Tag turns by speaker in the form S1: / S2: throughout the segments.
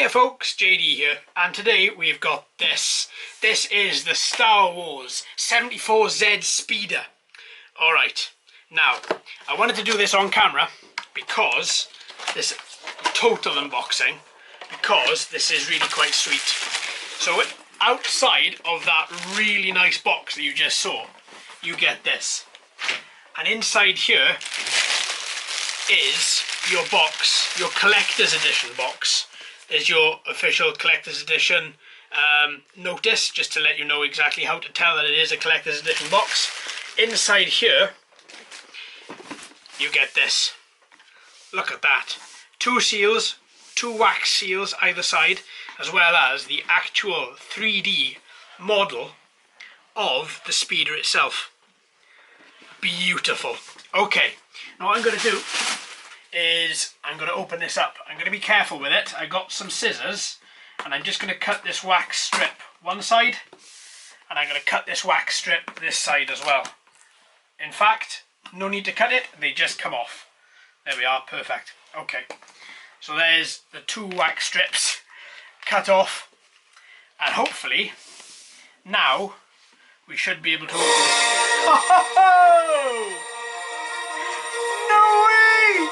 S1: Hiya folks, JD here, and today we've got this. This is the Star Wars 74Z Speeder. Alright, now, I wanted to do this on camera because this total unboxing, because this is really quite sweet. So outside of that really nice box that you just saw, you get this. And inside here is your box, your collector's edition box. Is your official collector's edition notice, just to let you know exactly how to tell that it is a collector's edition box. Inside here, you get this. Look at that. 2 seals, 2 wax seals either side, as well as the actual 3D model of the speeder itself. Beautiful. Okay, now what I'm going to do is I'm going to open this up. I'm going to be careful with it. I got some scissors and I'm just going to cut this wax strip one side, and I'm going to cut this wax strip this side as well. In fact, no need to cut it, they just come off. There we are, perfect. Okay, so there's the 2 wax strips cut off, and hopefully now we should be able to open this. Oh! No way!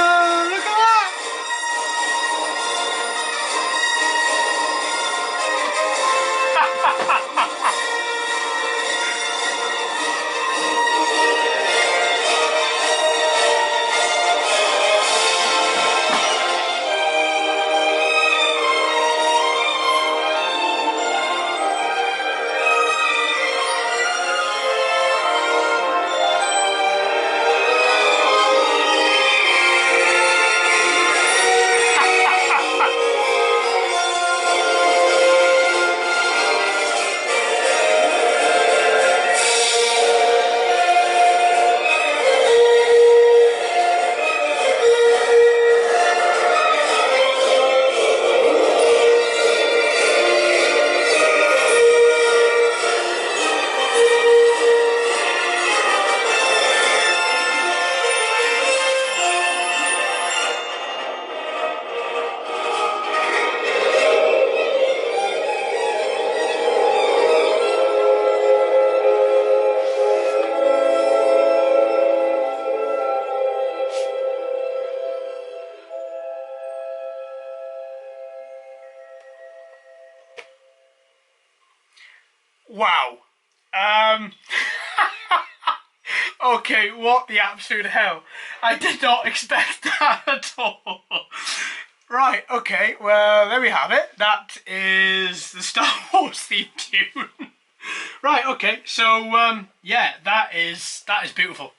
S1: Oh, look at that! Wow. Okay, what the absolute hell? I did not expect that at all. Right, okay, well, there we have it. That is the Star Wars theme tune. Right, okay, so, yeah, that is beautiful.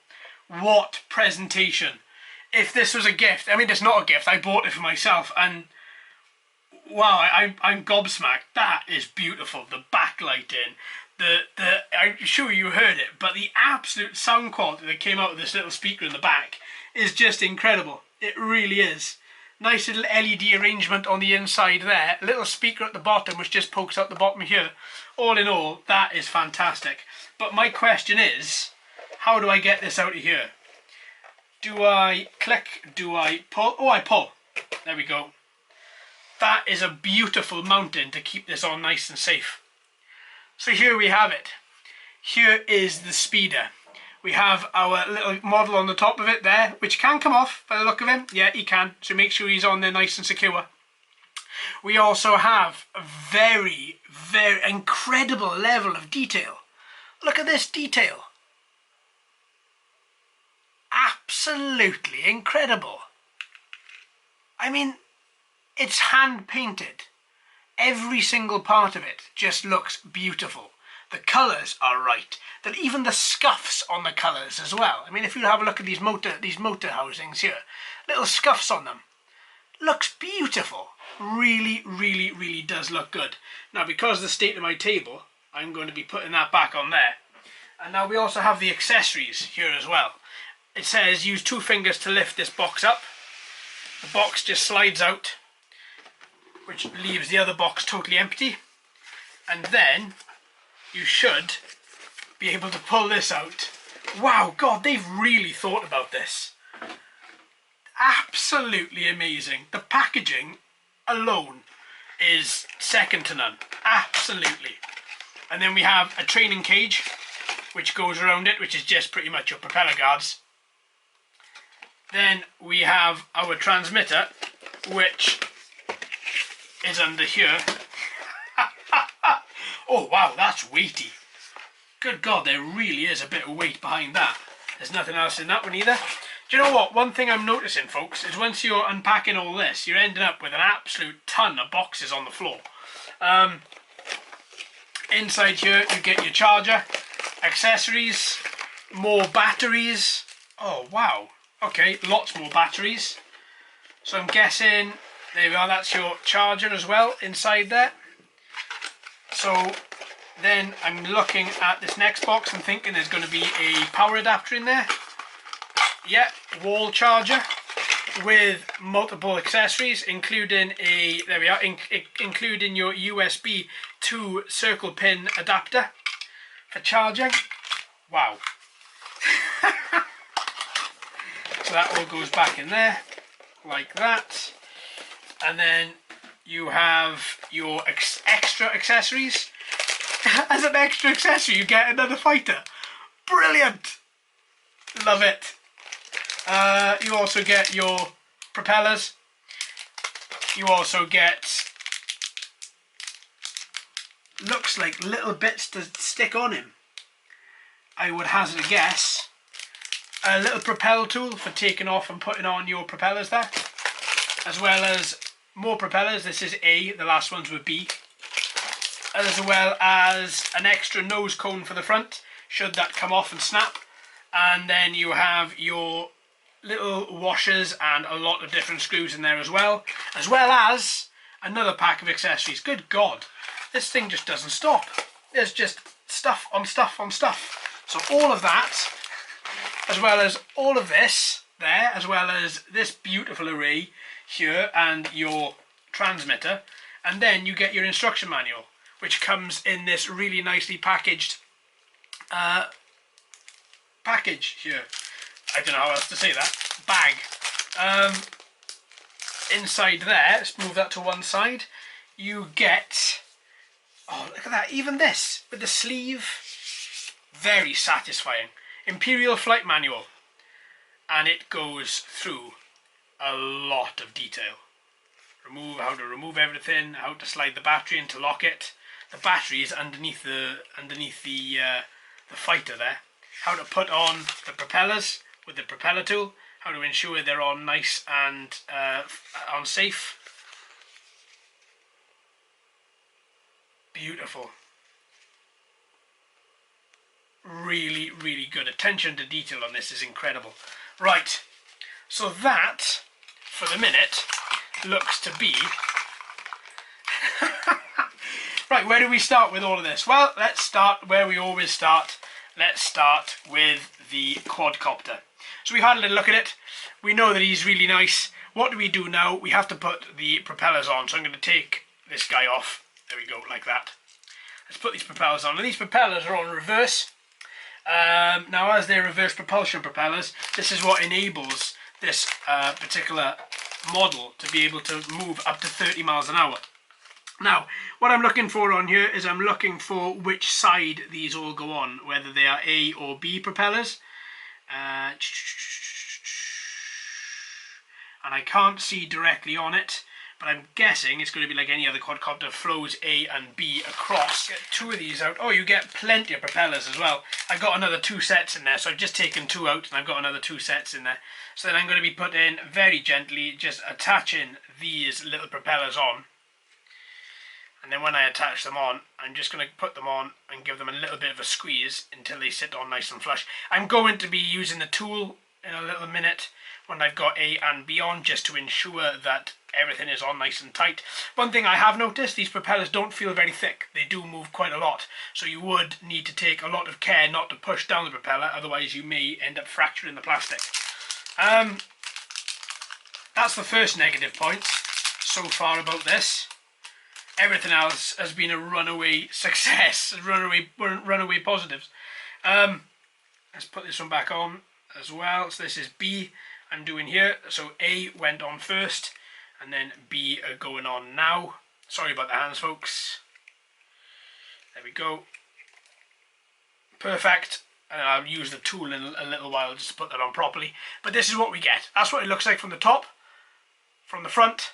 S1: What presentation. If this was a gift, I mean, it's not a gift, I bought it for myself, and wow, I'm gobsmacked. That is beautiful. The backlighting, I'm sure you heard it, but the absolute sound quality that came out of this little speaker in the back is just incredible. It really is. Nice little LED arrangement on the inside there. A little speaker at the bottom which just pokes out the bottom here. All in all, that is fantastic. But my question is, how do I get this out of here? Do I click? Do I pull? Oh, I pull. There we go. That is a beautiful mounting to keep this on nice and safe. So here we have it. Here is the speeder. We have our little model on the top of it there, which can come off by the look of him. Yeah, he can. So make sure he's on there nice and secure. We also have a very, very incredible level of detail. Look at this detail. Absolutely incredible. I mean, it's hand painted. Every single part of it just looks beautiful. The colours are right. Even the scuffs on the colours as well. I mean, if you have a look at these motor housings here, little scuffs on them. Looks beautiful. Really, really, really does look good. Now, because of the state of my table, I'm going to be putting that back on there. And now we also have the accessories here as well. It says use 2 fingers to lift this box up. The box just slides out, which leaves the other box totally empty. And then you should be able to pull this out. Wow, God, they've really thought about this. absolutely amazing. The packaging alone is second to none. Absolutely. And then we have a training cage which goes around it, which is just pretty much your propeller guards. Then we have our transmitter, which is under here. Oh wow, that's weighty. Good God, there really is a bit of weight behind that. There's nothing else in that one either. Do you know what? One thing I'm noticing, folks, is once you're unpacking all this, you're ending up with an absolute ton of boxes on the floor. Inside here, you get your charger, accessories, more batteries. Oh, wow. Okay, lots more batteries. So I'm guessing, there we are, that's your charger as well inside there. So then I'm looking at this next box and thinking there's going to be a power adapter in there. Yeah, wall charger with multiple accessories, including a, there we are, including your USB 2 circle pin adapter for charging. Wow. So that all goes back in there, like that. And then you have your extra accessories. As an extra accessory, you get another fighter. Brilliant! Love it. You also get your propellers. You also get, looks like little bits to stick on him. I would hazard a guess. A little propel tool for taking off and putting on your propellers there. As well as more propellers. This is A, the last ones were B. As well as an extra nose cone for the front, should that come off and snap. And then you have your little washers and a lot of different screws in there as well as another pack of accessories. Good God, this thing just doesn't stop. There's just stuff on stuff on stuff. So all of that, as well as all of this there, as well as this beautiful array here and your transmitter, and then you get your instruction manual, which comes in this really nicely packaged package here. I don't know how else to say that. Bag. Inside there, let's move that to one side, you get, oh look at that, even this, with the sleeve, very satisfying. Imperial Flight Manual. And it goes through a lot of detail. How to remove everything, how to slide the battery in to lock it. The battery is underneath the fighter there. How to put on the propellers with the propeller tool. How to ensure they're on nice and on safe. Beautiful. Really, really good. Attention to detail on this is incredible. Right, so that, for the minute, looks to be... Right, where do we start with all of this? Well, let's start where we always start. Let's start with the quadcopter. So we've had a little look at it. We know that he's really nice. What do we do now? We have to put the propellers on. So I'm going to take this guy off. There we go, like that. Let's put these propellers on. And these propellers are on reverse. Now, as they're reverse propulsion propellers, this is what enables this particular model to be able to move up to 30 miles an hour. Now, what I'm looking for on here is I'm looking for which side these all go on, whether they are A or B propellers. And I can't see directly on it, but I'm guessing it's going to be like any other quadcopter, flows A and B across. Get two of these out. Oh, you get plenty of propellers as well. I've got another 2 sets in there, so I've just taken 2 out and I've got another 2 sets in there. So then I'm going to be putting, very gently, just attaching these little propellers on. And then when I attach them on, I'm just going to put them on and give them a little bit of a squeeze until they sit on nice and flush. I'm going to be using the tool in a little minute when I've got A and B on, just to ensure that everything is on nice and tight. One thing I have noticed, these propellers don't feel very thick. They do move quite a lot, so you would need to take a lot of care not to push down the propeller, otherwise you may end up fracturing the plastic. That's the first negative point so far about this. Everything else has been a runaway success, runaway positives. Let's put this one back on as well. So this is B, I'm doing here. So A went on first, and then B are going on now. Sorry about the hands, folks. There we go. Perfect. And I'll use the tool in a little while just to put that on properly. But this is what we get. That's what it looks like from the top, from the front,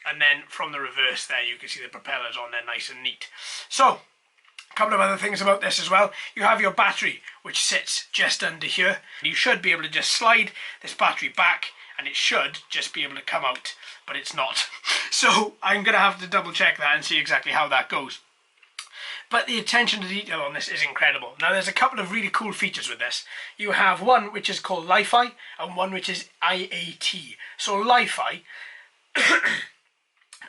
S1: and then from the reverse there you can see the propellers on there nice and neat. So, a couple of other things about this as well. You have your battery, which sits just under here. You should be able to just slide this battery back, and it should just be able to come out, but it's not. So I'm going to have to double check that and see exactly how that goes. But the attention to detail on this is incredible. Now there's a couple of really cool features with this. You have one which is called Li-Fi and one which is IAT. So Li-Fi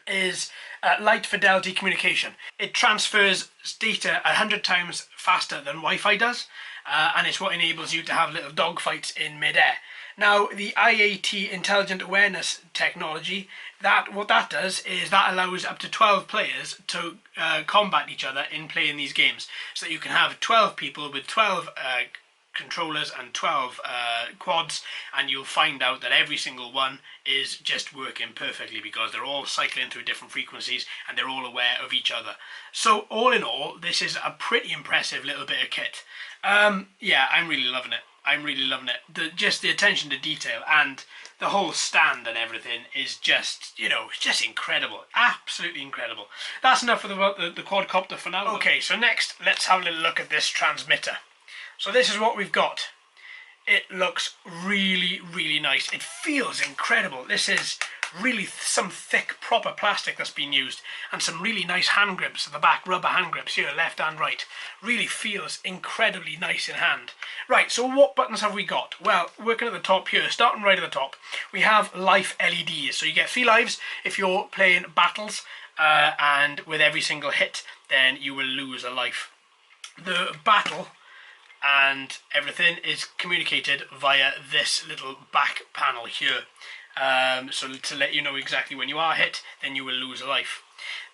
S1: is light fidelity communication. It transfers data 100 times faster than Wi-Fi does, and it's what enables you to have little dogfights in mid-air. Now the IAT intelligent awareness technology, what that does is that allows up to 12 players to combat each other in playing these games. So that you can have 12 people with 12 controllers and 12 quads, and you'll find out that every single one is just working perfectly because they're all cycling through different frequencies and they're all aware of each other. So all in all, this is a pretty impressive little bit of kit. Yeah, I'm really loving it. I'm really loving it. Just the attention to detail and the whole stand and everything is just, you know, it's just incredible. Absolutely incredible. That's enough for the quadcopter for now. Okay, so next, let's have a little look at this transmitter. So this is what we've got. It looks really, really nice. It feels incredible. This is really some thick, proper plastic that's been used, and some really nice hand grips at the back, rubber hand grips here, left and right. Really feels incredibly nice in hand. Right, so what buttons have we got? Well, working at the top here, starting right at the top, we have life LEDs. So you get 3 lives if you're playing battles, and with every single hit, then you will lose a life. The battle and everything is communicated via this little back panel here. So to let you know exactly when you are hit, then you will lose a life.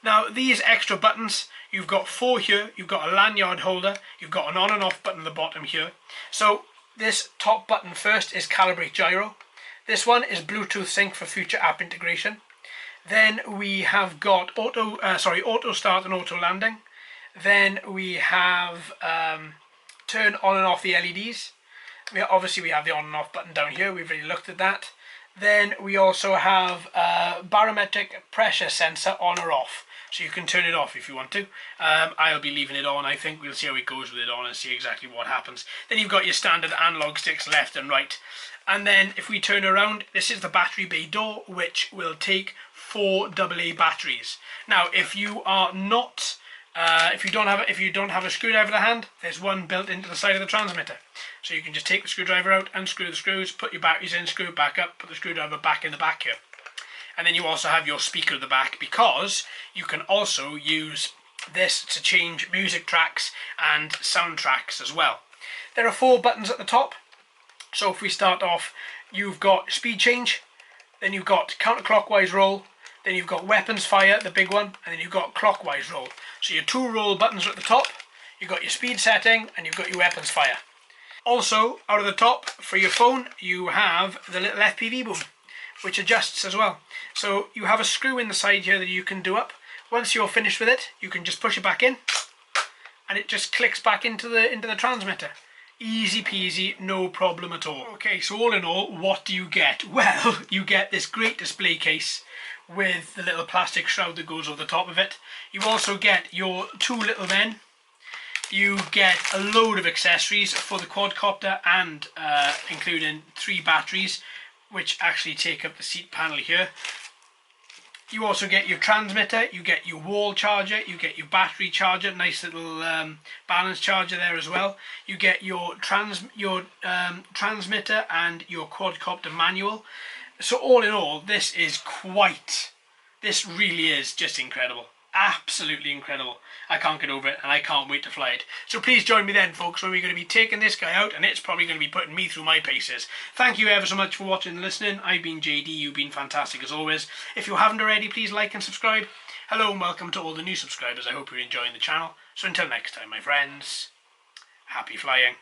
S1: Now these extra buttons, you've got 4 here, you've got a lanyard holder, you've got an on and off button at the bottom here. So this top button first is calibrate gyro. This one is Bluetooth sync for future app integration. Then we have got auto start and auto landing. Then we have turn on and off the LEDs. Obviously we have the on and off button down here, we've already looked at that. Then we also have a barometric pressure sensor on or off, so you can turn it off if you want to. I'll be leaving it on, I think. We'll see how it goes with it on and see exactly what happens. Then you've got your standard analog sticks left and right. And then if we turn around, this is the battery bay door, which will take 4 AA batteries. Now if you are not if you don't have a screwdriver to hand, there's one built into the side of the transmitter. So you can just take the screwdriver out, unscrew the screws, put your batteries in, screw it back up, put the screwdriver back in the back here. And then you also have your speaker at the back, because you can also use this to change music tracks and soundtracks as well. There are 4 buttons at the top. So if we start off, you've got speed change, then you've got counterclockwise roll, then you've got weapons fire, the big one, and then you've got clockwise roll. So your 2 roll buttons are at the top, you've got your speed setting, and you've got your weapons fire. Also, out of the top, for your phone, you have the little FPV boom, which adjusts as well. So you have a screw in the side here that you can do up. Once you're finished with it, you can just push it back in, and it just clicks back into the transmitter. Easy peasy, no problem at all. Okay, so all in all, what do you get? Well, you get this great display case with the little plastic shroud that goes over the top of it. You also get your 2 little men. You get a load of accessories for the quadcopter, and including 3 batteries, which actually take up the seat panel here. You also get your transmitter, you get your wall charger, you get your battery charger, nice little balance charger there as well. You get your transmitter and your quadcopter manual. So all in all, this really is just incredible. Absolutely incredible. I can't get over it, and I can't wait to fly it. So please join me then, folks, when we're going to be taking this guy out, and it's probably going to be putting me through my paces. Thank you ever so much for watching and listening. I've been JD, you've been fantastic as always. If you haven't already, please like and subscribe. Hello and welcome to all the new subscribers. I hope you're enjoying the channel. So until next time, my friends, happy flying.